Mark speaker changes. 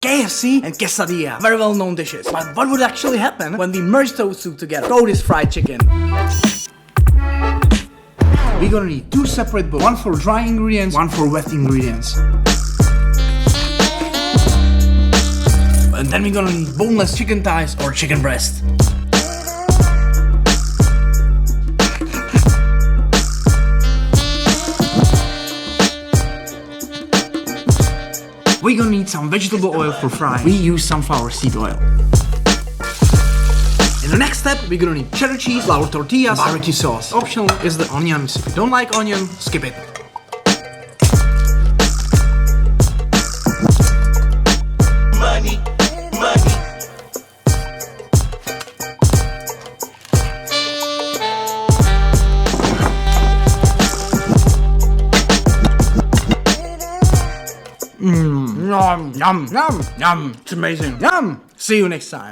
Speaker 1: KFC and Quesadilla, very well known dishes. But what would actually happen when we merge those two together? Throw this fried chicken. We're gonna need two separate bowls. One for dry ingredients, one for wet ingredients. And then we're gonna need boneless chicken thighs or chicken breast. We're gonna need some vegetable oil for frying. We use sunflower seed oil. In the next step, we're gonna need cheddar cheese, flour tortillas, barbecue sauce. Optional is the onions. If you don't like onion, skip it.
Speaker 2: Money.
Speaker 1: Yum, yum, yum, yum. It's amazing. Yum. See you next time.